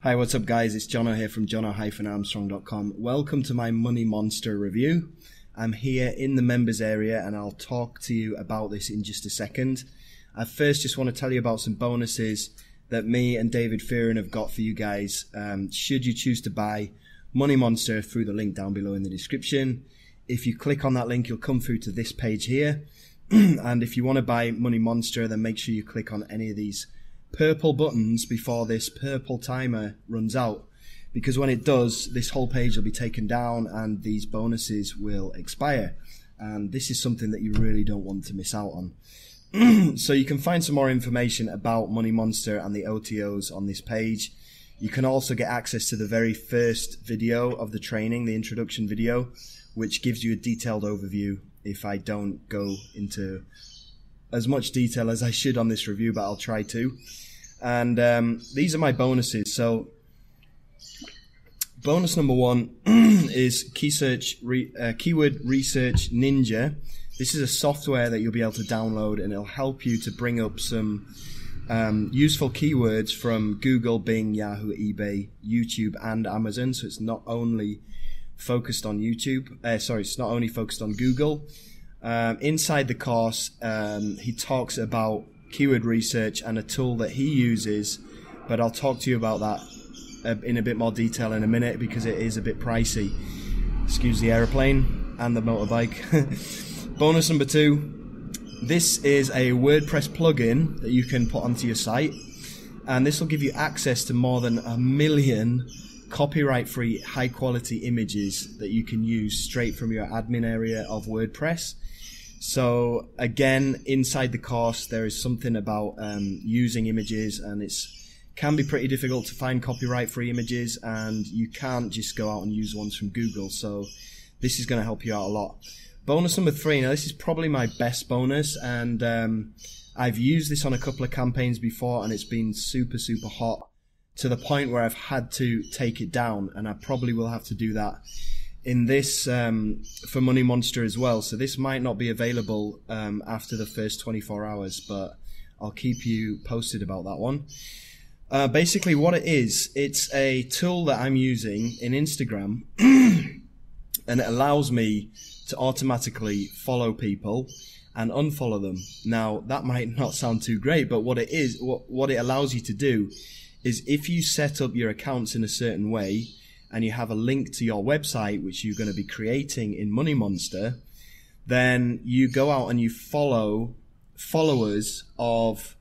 Hi, what's up guys? It's Jono here from jono-armstrong.com. Welcome to my Money Monstr review. I'm here in the members area and I'll talk to you about this in just a second. I first just want to tell you about some bonuses that me and David Fearon have got for you guys should you choose to buy Money Monstr through the link down below in the description. If you click on that link, you'll come through to this page here. And if you want to buy Money Monstr, then make sure you click on any of these purple buttons before this purple timer runs out, because when it does, this whole page will be taken down and these bonuses will expire, and this is something that you really don't want to miss out on. So you can find some more information about Money Monstr and the OTOs on this page. You can also get access to the very first video of the training, the introduction video, which gives you a detailed overview. If I don't go into as much detail as I should on this review, but I'll try to. And these are my bonuses. So bonus number one is Keyword Research Ninja. This is a software that you'll be able to download, and it'll help you to bring up some useful keywords from Google, Bing, Yahoo, eBay, YouTube, and Amazon. So it's not only focused on YouTube. It's not only focused on Google. Inside the course, he talks about keyword research and a tool that he uses, but I'll talk to you about that in a bit more detail in a minute because it is a bit pricey. Excuse the aeroplane and the motorbike. Bonus number two, this is a WordPress plugin that you can put onto your site, and this will give you access to more than 1 million copyright-free, high-quality images that you can use straight from your admin area of WordPress. So again, inside the course, there is something about using images, and it can be pretty difficult to find copyright-free images, and you can't just go out and use ones from Google. So this is going to help you out a lot. Bonus number three. Now this is probably my best bonus, and I've used this on a couple of campaigns before, and it's been super, super hot, to the point where I've had to take it down, and I probably will have to do that in this for Money Monstr as well. So this might not be available after the first 24 hours, but I'll keep you posted about that one. Basically what it is, it's a tool that I'm using in Instagram and it allows me to automatically follow people and unfollow them. Now that might not sound too great, but what it is, what it allows you to do is, if you set up your accounts in a certain way and you have a link to your website which you're going to be creating in Money Monstr, then you go out and you follow followers of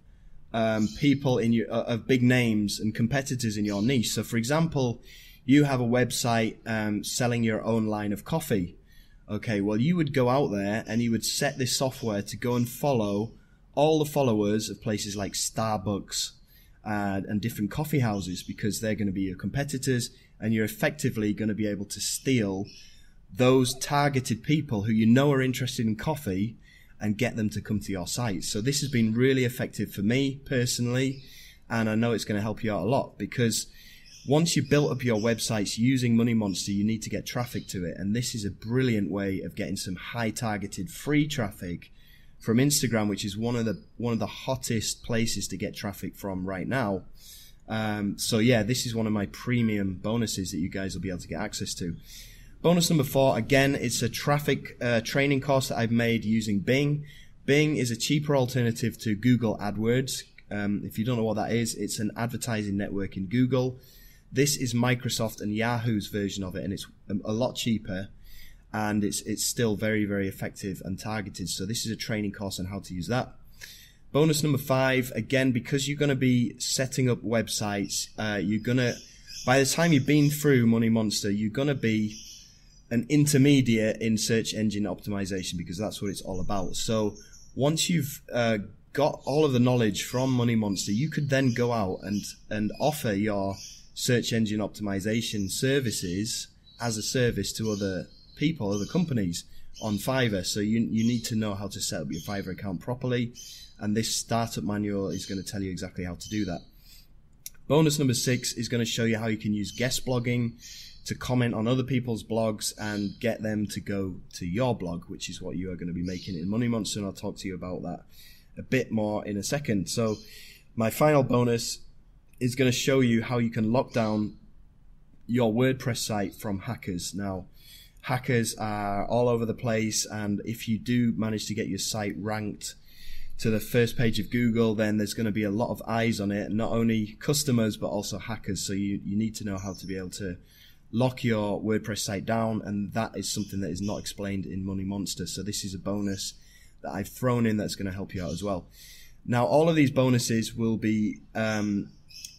people in your of big names and competitors in your niche. So for example, you have a website selling your own line of coffee. Okay, well you would go out there and you would set this software to go and follow all the followers of places like Starbucks and different coffee houses, because they're going to be your competitors, and you're effectively going to be able to steal those targeted people who you know are interested in coffee and get them to come to your site. So this has been really effective for me personally, and I know it's going to help you out a lot, because once you've built up your websites using Money Monstr, you need to get traffic to it, and this is a brilliant way of getting some high targeted free traffic from Instagram, which is one of the hottest places to get traffic from right now. So yeah, this is one of my premium bonuses that you guys will be able to get access to. Bonus number four, again, it's a traffic training course that I've made using Bing. Bing is a cheaper alternative to Google AdWords. If you don't know what that is, it's an advertising network in Google. This is Microsoft and Yahoo's version of it, and it's a lot cheaper, and it's still very, very effective and targeted. So this is a training course on how to use that. Bonus number five, again, because you're going to be setting up websites, by the time you've been through Money Monstr, you're going to be an intermediate in search engine optimization, because that's what it's all about. So once you've got all of the knowledge from Money Monstr, you could then go out and offer your search engine optimization services as a service to other people, other companies on Fiverr. So you need to know how to set up your Fiverr account properly, and this startup manual is going to tell you exactly how to do that. Bonus number six is going to show you how you can use guest blogging to comment on other people's blogs and get them to go to your blog, which is what you are going to be making in Money Monstr, and I'll talk to you about that a bit more in a second. So my final bonus is going to show you how you can lock down your WordPress site from hackers. Now, hackers are all over the place, and if you do manage to get your site ranked to the first page of Google, then there's going to be a lot of eyes on it, not only customers but also hackers. So you need to know how to be able to lock your WordPress site down, and that is something that is not explained in Money Monstr. So this is a bonus that I've thrown in that's going to help you out as well. Now, all of these bonuses will be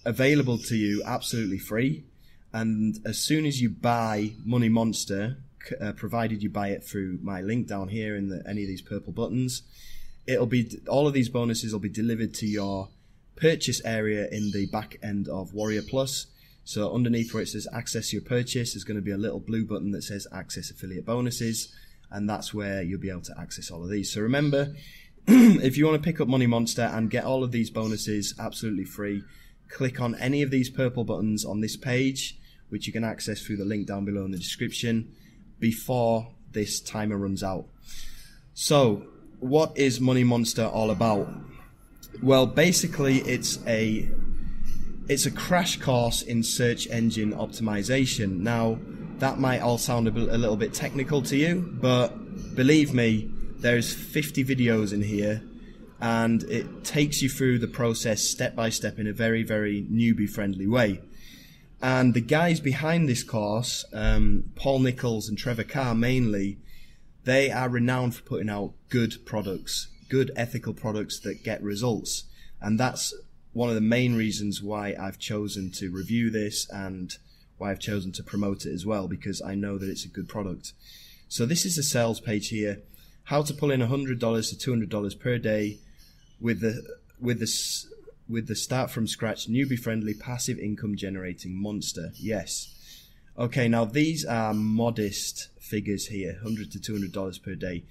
available to you absolutely free, and as soon as you buy Money Monstr, provided you buy it through my link down here in any of these purple buttons, it'll be all of these bonuses will be delivered to your purchase area in the back end of Warrior Plus. So underneath where it says access your purchase, there's going to be a little blue button that says access affiliate bonuses, and that's where you'll be able to access all of these. So remember, if you want to pick up Money Monstr and get all of these bonuses absolutely free, click on any of these purple buttons on this page, which you can access through the link down below in the description, before this timer runs out. So what is Money Monstr all about? Well, basically it's a crash course in search engine optimization. Now, that might all sound a little bit technical to you, but believe me, there's 50 videos in here, and it takes you through the process step by step in a very, very newbie friendly way. And the guys behind this course, Paul Nichols and Trevor Carr mainly, they are renowned for putting out good products, good ethical products that get results. And that's one of the main reasons why I've chosen to review this and why I've chosen to promote it as well, because I know that it's a good product. So this is the sales page here. How to pull in $100 to $200 per day with the start from scratch, newbie friendly, passive income generating monster. Yes. Okay, now these are modest figures here, $100 to $200 per day.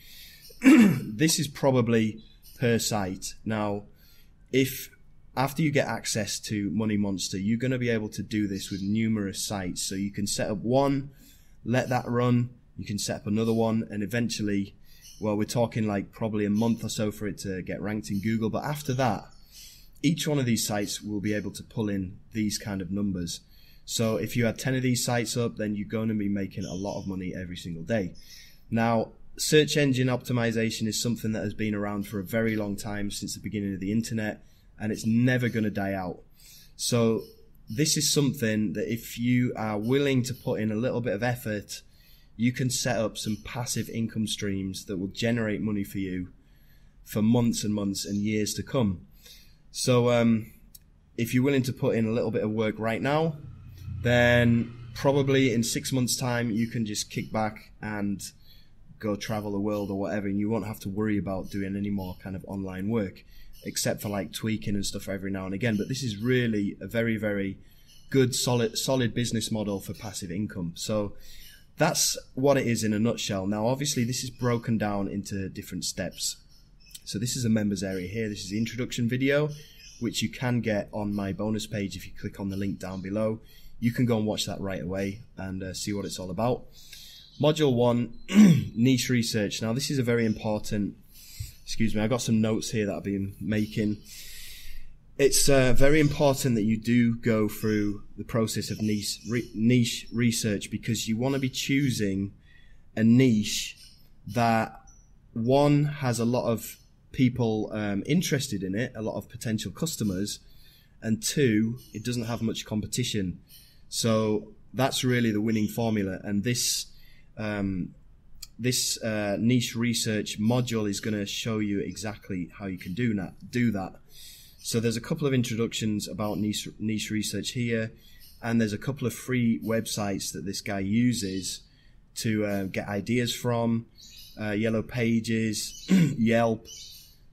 This is probably per site. Now, if after you get access to Money Monstr, you're going to be able to do this with numerous sites. So you can set up one, let that run, you can set up another one, and eventually, well, we're talking like probably a month or so for it to get ranked in Google. But after that, each one of these sites will be able to pull in these kind of numbers. So if you had 10 of these sites up, then you're going to be making a lot of money every single day. Now, search engine optimization is something that has been around for a very long time, since the beginning of the internet, and it's never going to die out. So this is something that if you are willing to put in a little bit of effort, you can set up some passive income streams that will generate money for you for months and months and years to come. So if you're willing to put in a little bit of work right now, then probably in 6 months' time you can just kick back and go travel the world or whatever, and you won't have to worry about doing any more kind of online work, except for like tweaking and stuff every now and again. But this is really a very, very good, solid business model for passive income. So that's what it is in a nutshell. Now, obviously, this is broken down into different steps. So this is a members area here. This is the introduction video, which you can get on my bonus page if you click on the link down below. You can go and watch that right away and see what it's all about. Module 1, niche research. Now, this is a very important, excuse me, I got some notes here that I've been making. It's very important that you do go through the process of niche research, because you want to be choosing a niche that, one, has a lot of people interested in it, a lot of potential customers, and two, it doesn't have much competition. So that's really the winning formula, and this niche research module is going to show you exactly how you can do that. So there's a couple of introductions about niche research here, and there's a couple of free websites that this guy uses to get ideas from, Yellow Pages, Yelp,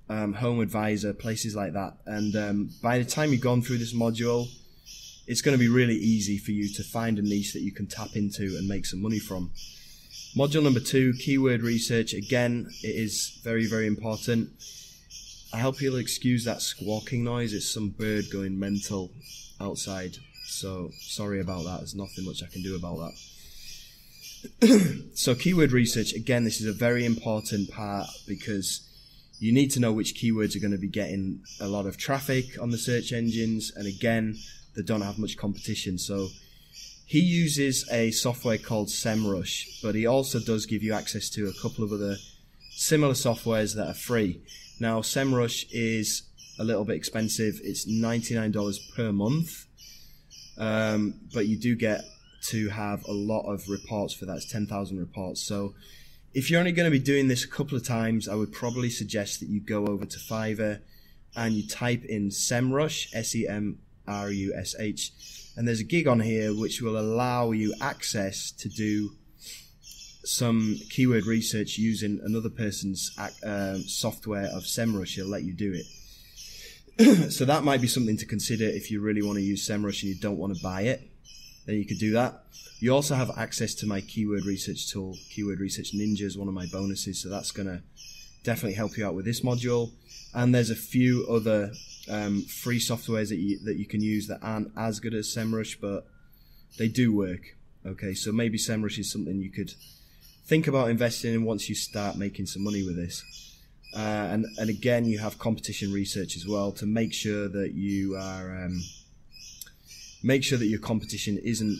Home Advisor, places like that. And by the time you've gone through this module, it's going to be really easy for you to find a niche that you can tap into and make some money from. Module number 2, keyword research. Again, it is very, very important. I hope you'll excuse that squawking noise. It's some bird going mental outside. So sorry about that. There's nothing much I can do about that. So keyword research, again, this is a very important part, because you need to know which keywords are going to be getting a lot of traffic on the search engines, and again, they don't have much competition. So he uses a software called SEMrush, but he also does give you access to a couple of other similar softwares that are free. Now, SEMrush is a little bit expensive. It's $99 per month, but you do get to have a lot of reports for that. It's 10,000 reports. So if you're only going to be doing this a couple of times, I would probably suggest that you go over to Fiverr and you type in SEMrush, SEMrush, and there's a gig on here which will allow you access to do some keyword research using another person's software of SEMrush. He'll let you do it. So that might be something to consider if you really want to use SEMrush and you don't want to buy it. Then you could do that. You also have access to my keyword research tool. Keyword Research Ninja is one of my bonuses, so that's going to definitely help you out with this module. And there's a few other free softwares that you can use that aren't as good as SEMrush, but they do work. Okay, so maybe SEMrush is something you could think about investing in once you start making some money with this. And again, you have competition research as well to make sure that you are make sure that your competition isn't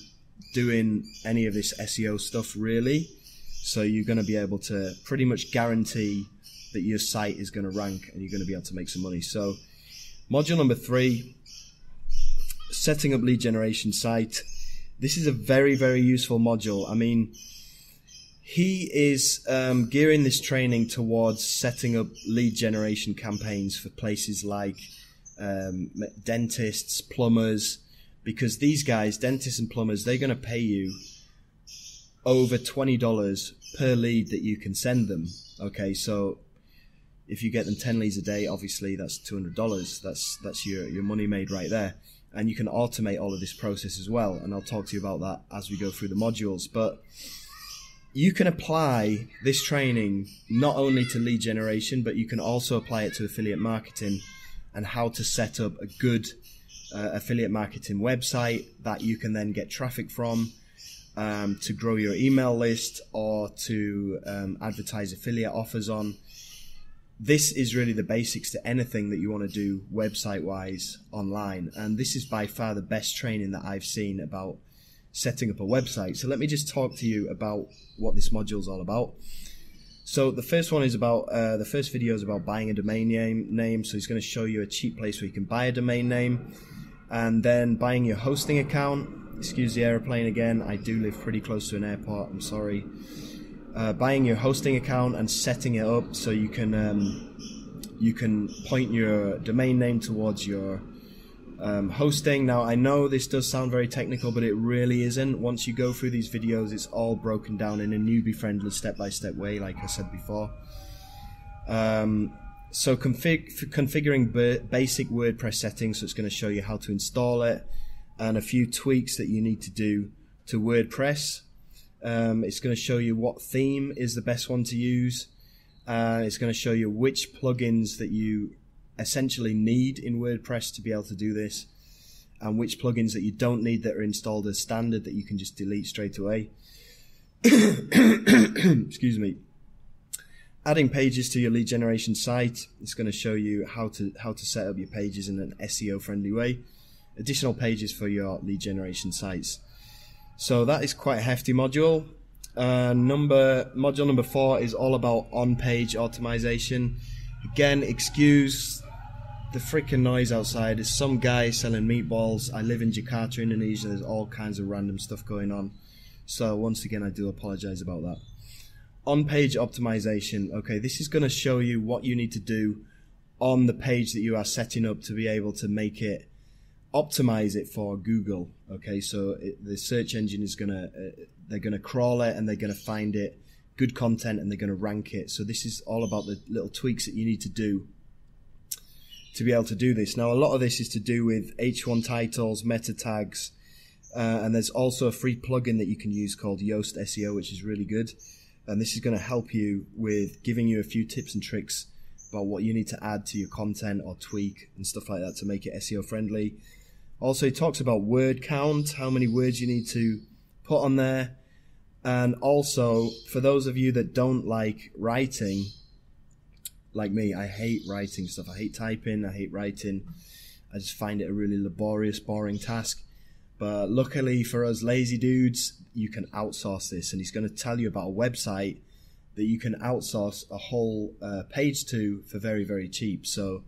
doing any of this SEO stuff really. So you're going to be able to pretty much guarantee that your site is going to rank and you're going to be able to make some money. So module number 3, setting up lead generation site. This is a very, very useful module. I mean, he is gearing this training towards setting up lead generation campaigns for places like dentists, plumbers, because these guys, dentists and plumbers, they're going to pay you over $20 per lead that you can send them. Okay, so if you get them 10 leads a day, obviously that's $200. That's your money made right there. And you can automate all of this process as well, and I'll talk to you about that as we go through the modules. But you can apply this training not only to lead generation, but you can also apply it to affiliate marketing and how to set up a good affiliate marketing website that you can then get traffic from to grow your email list or to advertise affiliate offers on. This is really the basics to anything that you want to do website-wise online, and this is by far the best training that I've seen about setting up a website. So let me just talk to you about what this module is all about. So the first one is about the first video is about buying a domain name. So he's going to show you a cheap place where you can buy a domain name, and then buying your hosting account. Excuse the airplane again. I do live pretty close to an airport. I'm sorry. Buying your hosting account and setting it up so you can point your domain name towards your hosting. Now, I know this does sound very technical, but it really isn't. Once you go through these videos, it's all broken down in a newbie-friendly step-by-step way, like I said before. So configuring basic WordPress settings, so it's going to show you how to install it, and a few tweaks that you need to do to WordPress. It's going to show you what theme is the best one to use. It's going to show you which plugins that you essentially need in WordPress to be able to do this, and which plugins that you don't need that are installed as standard that you can just delete straight away. Excuse me. Adding pages to your lead generation site. It's going to show you how to set up your pages in an SEO friendly way. Additional pages for your lead generation sites. So that is quite a hefty module. Module number 4 is all about on-page optimization. Again, excuse the freaking noise outside. There's some guy selling meatballs. I live in Jakarta, Indonesia. There's all kinds of random stuff going on. So once again, I do apologize about that. On-page optimization. Okay, this is going to show you what you need to do on the page that you are setting up to be able to make it, optimize it for Google. Okay, so the search engine is they're gonna crawl it and they're gonna find it, good content, and they're gonna rank it. So this is all about the little tweaks that you need to do to be able to do this. Now, a lot of this is to do with H1 titles, meta tags, and there's also a free plugin that you can use called Yoast SEO, which is really good. And this is going to help you with giving you a few tips and tricks about what you need to add to your content or tweak and stuff like that to make it SEO friendly. Also, it talks about word count, how many words you need to put on there. And also, for those of you that don't like writing, like me, I hate writing stuff. I hate typing. I hate writing. I just find it a really laborious, boring task. But luckily for us lazy dudes, you can outsource this. And he's going to tell you about a website that you can outsource a whole page to for very, very cheap. So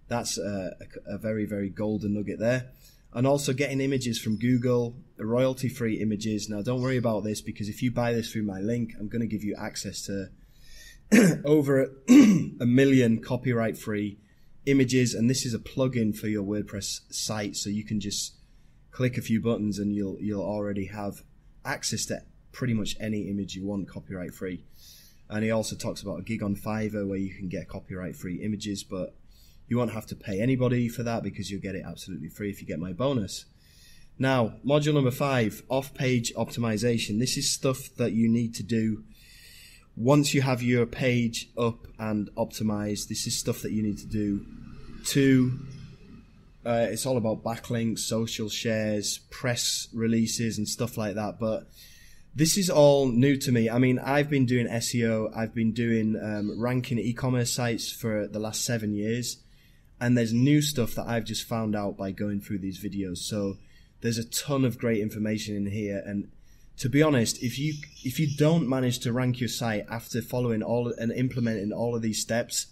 that's a very, very golden nugget there. And also getting images from Google, royalty-free images. Now, don't worry about this, because if you buy this through my link, I'm going to give you access to over 1 million copyright-free images. And this is a plugin for your WordPress site, so you can just click a few buttons and you'll already have access to pretty much any image you want copyright-free. And he also talks about a gig on Fiverr where you can get copyright-free images, but you won't have to pay anybody for that because you'll get it absolutely free if you get my bonus. Now, module number 5, off-page optimization. This is stuff that you need to do once you have your page up and optimized. This is stuff that you need to do it's all about backlinks, social shares, press releases and stuff like that. But this is all new to me. I mean, I've been doing SEO. I've been doing ranking e-commerce sites for the last 7 years. And there's new stuff that I've just found out by going through these videos. So there's a ton of great information in here. And to be honest, if you don't manage to rank your site after following all and implementing all of these steps,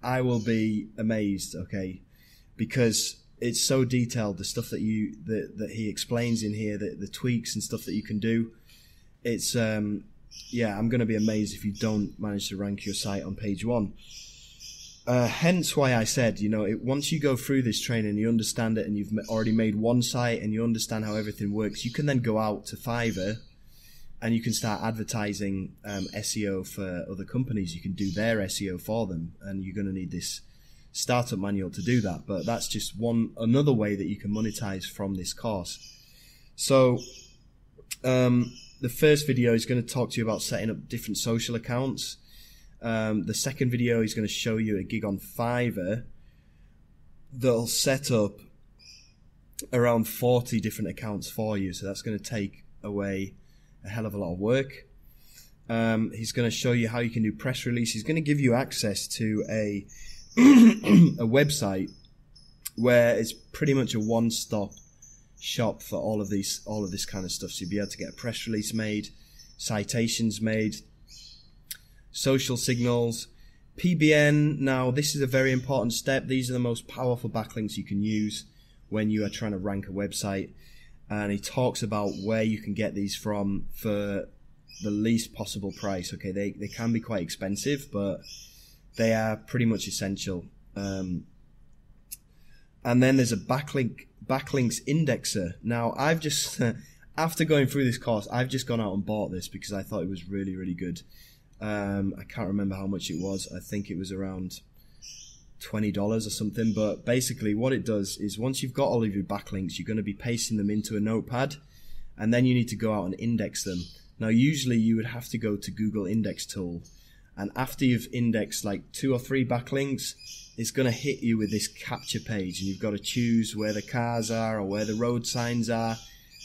I will be amazed, okay? Because it's so detailed, the stuff that he explains in here, the tweaks and stuff that you can do. It's yeah, I'm going to be amazed if you don't manage to rank your site on page 1. Hence why I said, once you go through this training and you understand it and you've already made one site and you understand how everything works, you can then go out to Fiverr and you can start advertising SEO for other companies. You can do their SEO for them, and you're going to need this startup manual to do that. But that's just another way that you can monetize from this course. So the first video is going to talk to you about setting up different social accounts. The second video is going to show you a gig on Fiverr that'll set up around 40 different accounts for you. So that's going to take away a hell of a lot of work. He's going to show you how you can do press release. He's going to give you access to a a website where it's pretty much a one-stop shop for all of this kind of stuff. So you'll be able to get a press release made, citations made, social signals, PBN. Now, this is a very important step. These are the most powerful backlinks you can use when you are trying to rank a website. And he talks about where you can get these from for the least possible price. Okay, they can be quite expensive, but they are pretty much essential. And then there's a backlinks indexer. Now, I've just, after going through this course, I've just gone out and bought this because I thought it was really, really good. I can't remember how much it was. I think it was around $20 or something. But basically what it does is once you've got all of your backlinks, you're going to be pasting them into a notepad, and then you need to go out and index them. Now, usually you would have to go to Google Index Tool, and after you've indexed like 2 or 3 backlinks, it's going to hit you with this capture page, and you've got to choose where the cars are or where the road signs are,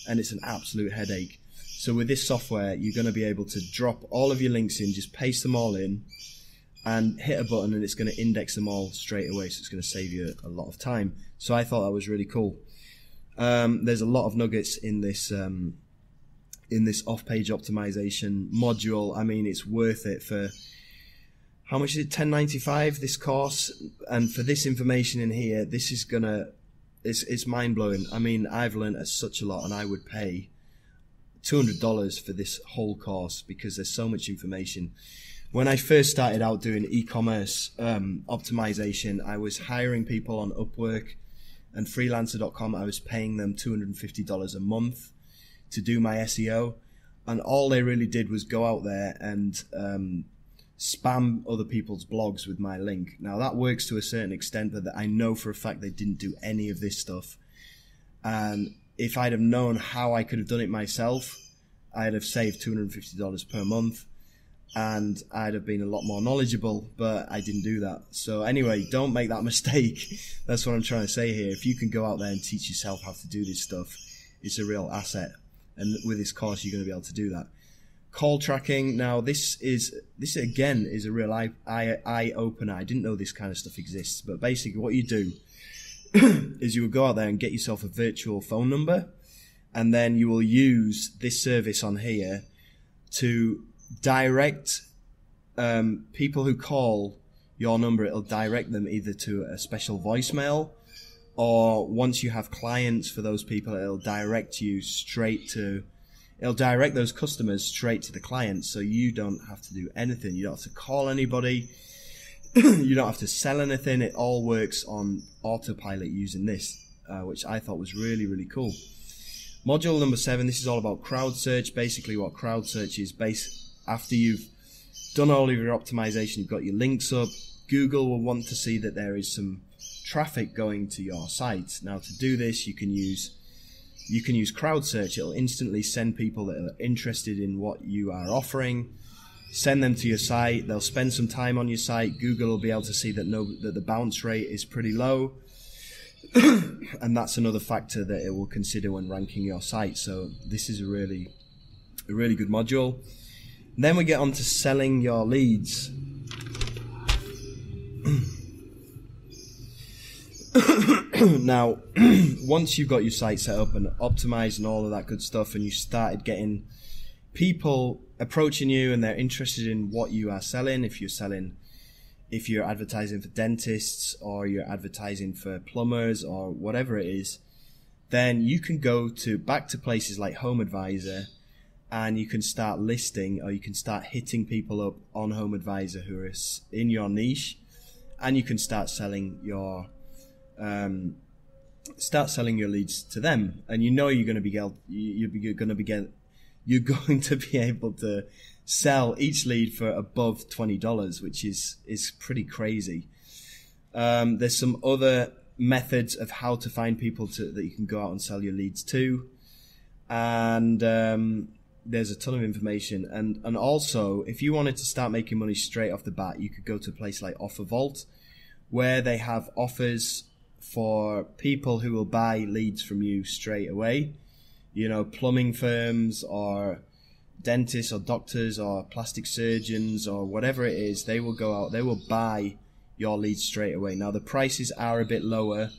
and it's an absolute headache. So with this software, you're going to be able to drop all of your links in, just paste them all in, and hit a button, and it's going to index them all straight away, so it's going to save you a lot of time. So I thought that was really cool. There's a lot of nuggets in this off-page optimization module. I mean, it's worth it for, how much is it? $10.95 this course, and for this information in here, this is it's mind-blowing. I mean, I've learned such a lot, and I would pay $200 for this whole course because there's so much information. When I first started out doing e-commerce optimization, I was hiring people on Upwork and freelancer.com. I was paying them $250 a month to do my SEO, and all they really did was go out there and spam other people's blogs with my link. Now, that works to a certain extent, but I know for a fact they didn't do any of this stuff. And if I'd have known how I could have done it myself, I'd have saved $250 per month, and I'd have been a lot more knowledgeable, but I didn't do that. So anyway, don't make that mistake. That's what I'm trying to say here. If you can go out there and teach yourself how to do this stuff, it's a real asset. And with this course, you're going to be able to do that. Call tracking. Now this again is a real eye opener. I didn't know this kind of stuff exists, but basically what you do is you will go out there and get yourself a virtual phone number, and then you will use this service on here to direct people who call your number. It'll direct them either to a special voicemail, or once you have clients for those people, it'll direct those customers straight to the clients, so you don't have to do anything. You don't have to call anybody. You don't have to sell anything. It all works on autopilot using this, which I thought was really, really cool. Module number 7, this is all about crowd search. Basically what crowd search is, after you've done all of your optimization, you've got your links up, Google will want to see that there is some traffic going to your site. Now to do this, you can use crowd search. It'll instantly send people that are interested in what you are offering, send them to your site. They'll spend some time on your site. Google will be able to see that the bounce rate is pretty low. And that's another factor that it will consider when ranking your site. So this is a really good module. And then we get on to selling your leads. Now, once you've got your site set up and optimized and all of that good stuff, and you started getting people approaching you and they're interested in what you are selling, if you're advertising for dentists or you're advertising for plumbers or whatever it is, then you can go back to places like Home Advisor, and you can start listing, or you can start hitting people up on Home Advisor who are in your niche, and you can start selling your leads to them. And you know you're going to be able to sell each lead for above $20, which is pretty crazy. There's some other methods of how to find people that you can go out and sell your leads to, and there's a ton of information. And also, if you wanted to start making money straight off the bat, you could go to a place like Offer Vault, where they have offers for people who will buy leads from you straight away. You know, plumbing firms or dentists or doctors or plastic surgeons or whatever it is, they will go out, they will buy your leads straight away. Now, the prices are a bit lower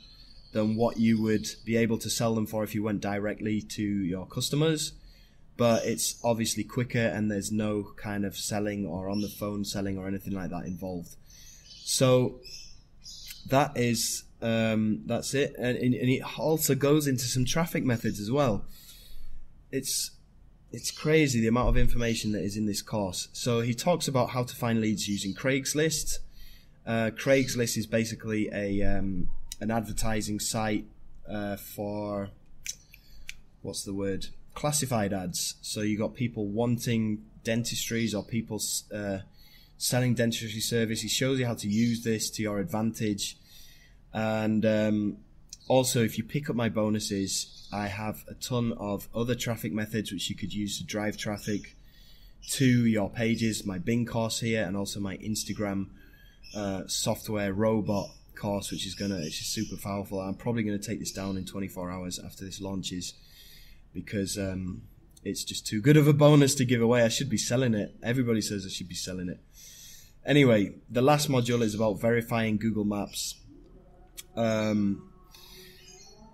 than what you would be able to sell them for if you went directly to your customers, but it's obviously quicker, and there's no kind of selling or on the phone selling or anything like that involved. So that's it. And it also goes into some traffic methods as well. It's crazy the amount of information that is in this course. So he talks about how to find leads using Craigslist. Craigslist is basically an advertising site for, what's the word? Classified ads. So you got people wanting dentistries or people selling dentistry service. He shows you how to use this to your advantage. And also, if you pick up my bonuses, I have a ton of other traffic methods which you could use to drive traffic to your pages. My Bing course here, and also my Instagram software robot course, which is it's just super powerful. I'm probably going to take this down in 24 hours after this launches, because it's just too good of a bonus to give away. I should be selling it. Everybody says I should be selling it. Anyway, the last module is about verifying Google Maps.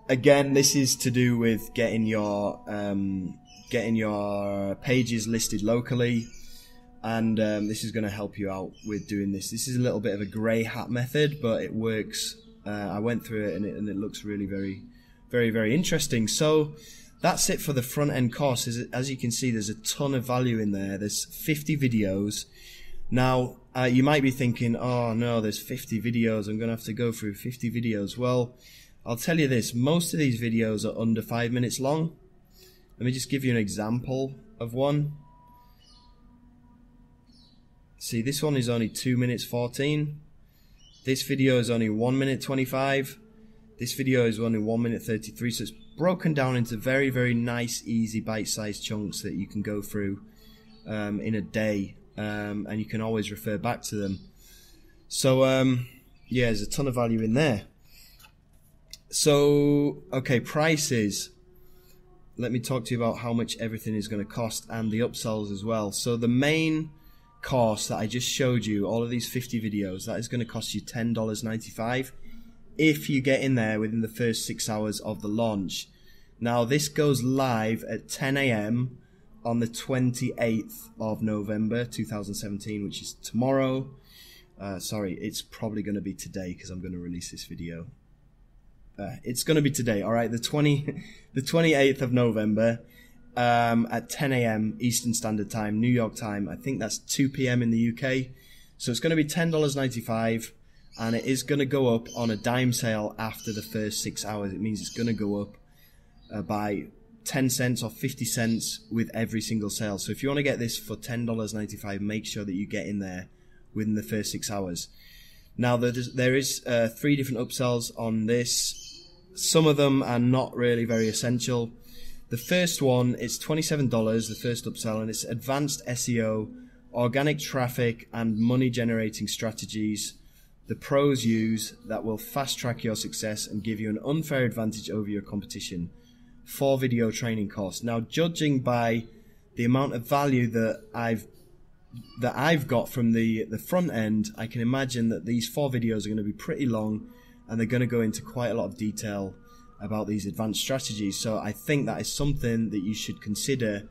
Again, this is to do with getting your pages listed locally, and this is going to help you out with doing this. This is a little bit of a grey hat method, but it works. I went through it, and it looks really very, very, very interesting. So that's it for the front end course. As you can see, there's a ton of value in there. There's 50 videos. Now, you might be thinking, oh no, there's 50 videos. I'm going to have to go through 50 videos. Well, I'll tell you this. Most of these videos are under 5 minutes long. Let me just give you an example of one. See, this one is only 2 minutes 14. This video is only 1 minute 25. This video is only 1 minute 33. So it's broken down into very, very nice, easy, bite-sized chunks that you can go through in a day. And you can always refer back to them. So yeah, there's a ton of value in there. So okay, prices. let me talk to you about how much everything is going to cost and the upsells as well. So the main course that I just showed you, all of these 50 videos, that is going to cost you $10.95 if you get in there within the first 6 hours of the launch. Now this goes live at 10 AM on the 28th of November 2017, which is tomorrow. Sorry, it's probably going to be today because I'm going to release this video. It's going to be today, all right, the 28th of November at 10 AM Eastern Standard Time, New York time. I think that's 2 PM in the UK. So it's going to be $10.95, and it is going to go up on a dime sale after the first 6 hours. It means it's going to go up by 10 cents or 50 cents with every single sale. So if you want to get this for $10.95, make sure that you get in there within the first 6 hours. Now there is 3 different upsells on this. Some of them are not really very essential. The first one is $27, the first upsell, and it's advanced SEO, organic traffic, and money generating strategies the pros use that will fast track your success and give you an unfair advantage over your competition. 4 video training course. Now, judging by the amount of value that I've got from the front end, I can imagine that these 4 videos are going to be pretty long, and they're going to go into quite a lot of detail about these advanced strategies. So I think that is something that you should consider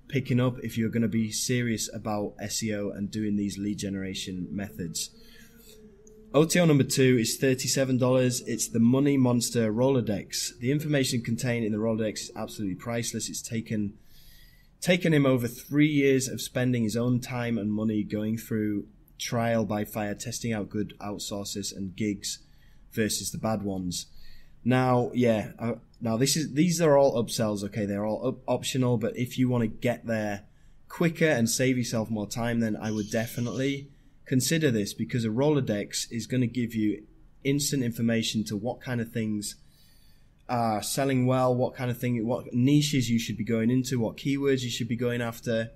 picking up if you're going to be serious about SEO and doing these lead generation methods. OTO number 2 is $37. It's the Money Monstr Rolodex. The information contained in the Rolodex is absolutely priceless. It's taken him over 3 years of spending his own time and money going through trial by fire, testing out good outsourcers and gigs versus the bad ones. Now, these are all upsells. Okay, they're all optional, but if you want to get there quicker and save yourself more time, then I would definitely consider this, because a Rolodex is going to give you instant information to what kind of things are selling well, what niches you should be going into, what keywords you should be going after,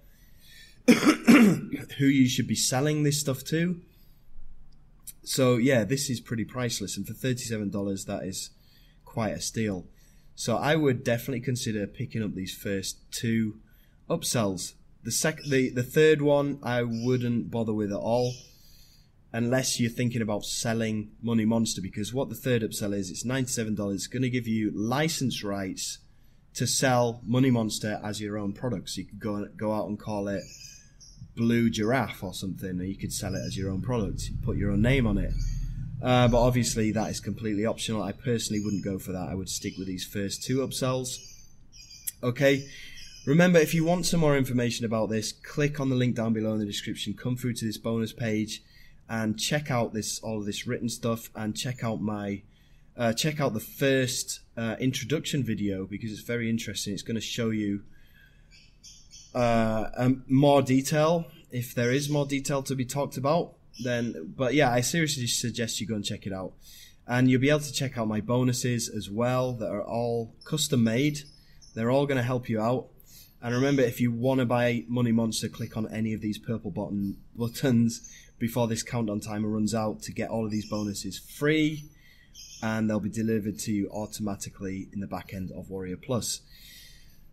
who you should be selling this stuff to. So yeah, this is pretty priceless, and for $37, that is quite a steal. So I would definitely consider picking up these first 2 upsells. The third one I wouldn't bother with at all, unless you're thinking about selling Money Monstr, because what the third upsell is, it's $97. It's going to give you license rights to sell Money Monstr as your own product. So you could go out and call it Blue Giraffe or something, or you could sell it as your own product. You put your own name on it. But obviously that is completely optional. I personally wouldn't go for that. I would stick with these first 2 upsells. Okay. Remember, if you want some more information about this, click on the link down below in the description. Come through to this bonus page and check out all of this written stuff, and check out the first introduction video, because it's very interesting. It's going to show you more detail, if there is more detail to be talked about. But yeah, I seriously suggest you go and check it out, and you'll be able to check out my bonuses as well that are all custom made. They're all going to help you out. And remember, if you want to buy Money Monstr, click on any of these purple buttons before this countdown timer runs out to get all of these bonuses free, and they'll be delivered to you automatically in the back end of Warrior Plus.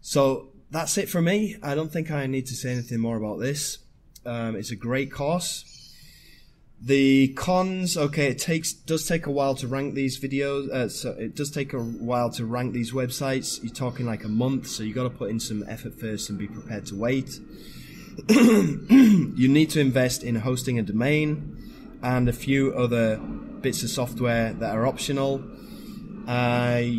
So that's it from me. I don't think I need to say anything more about this. It's a great course. The cons, okay, it does take a while to rank these videos. So it does take a while to rank these websites. You're talking like a month, so you got to put in some effort first and be prepared to wait. You need to invest in hosting a domain and a few other bits of software that are optional. I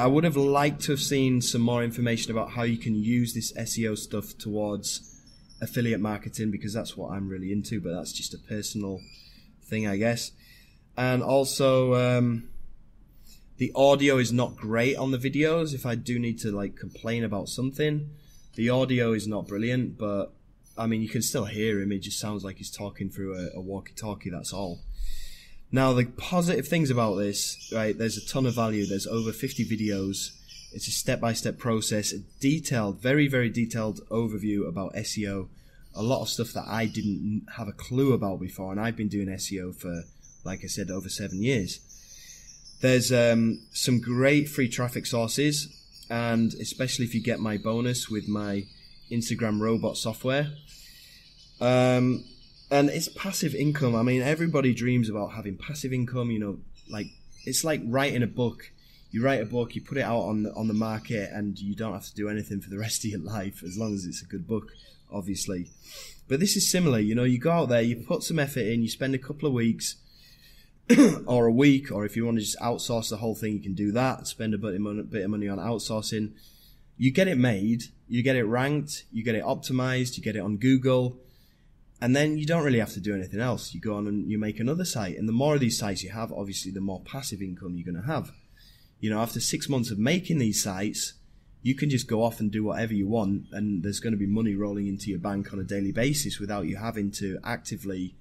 would have liked to have seen some more information about how you can use this SEO stuff towards affiliate marketing, because that's what I'm really into, but that's just a personal thing, I guess. And also, the audio is not great on the videos. If I do need to complain about something, the audio is not brilliant, but I mean, you can still hear him. It just sounds like he's talking through a walkie-talkie, that's all. Now, the positive things about this, right, there's a ton of value. There's over 50 videos. It's a step-by-step process, a detailed, very, very detailed overview about SEO. A lot of stuff that I didn't have a clue about before, and I've been doing SEO for, like I said, over 7 years. There's some great free traffic sources, and especially if you get my bonus with my Instagram robot software. And it's passive income. I mean, everybody dreams about having passive income, you know, like it's like writing a book. You write a book, you put it out on the market, and you don't have to do anything for the rest of your life, as long as it's a good book, obviously. But this is similar, you know, you go out there, you put some effort in, you spend a couple of weeks, or a week, or if you want to just outsource the whole thing, you can do that. Spend a bit of money on outsourcing. You get it made, you get it ranked, you get it optimized, you get it on Google, and then you don't really have to do anything else. You go on and you make another site, and the more of these sites you have, obviously, the more passive income you're going to have. You know, after 6 months of making these sites, you can just go off and do whatever you want, and there's going to be money rolling into your bank on a daily basis without you having to actively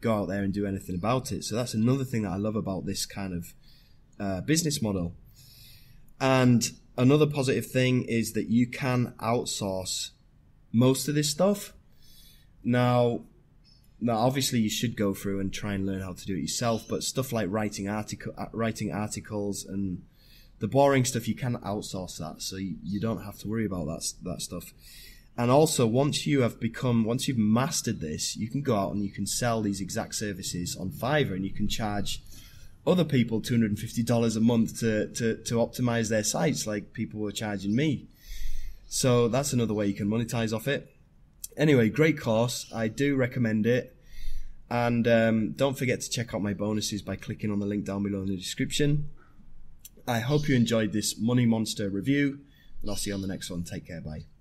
go out there and do anything about it. So that's another thing that I love about this kind of business model. And another positive thing is that you can outsource most of this stuff. Now obviously you should go through and try and learn how to do it yourself, but stuff like writing articles and the boring stuff, you can outsource that, so you don't have to worry about that stuff. And also, once you've mastered this, you can go out and you can sell these exact services on Fiverr, and you can charge other people $250 a month to optimize their sites, like people were charging me. So that's another way you can monetize off it. Anyway, great course. I do recommend it. And don't forget to check out my bonuses by clicking on the link down below in the description. I hope you enjoyed this Money Monstr review, and I'll see you on the next one. Take care. Bye.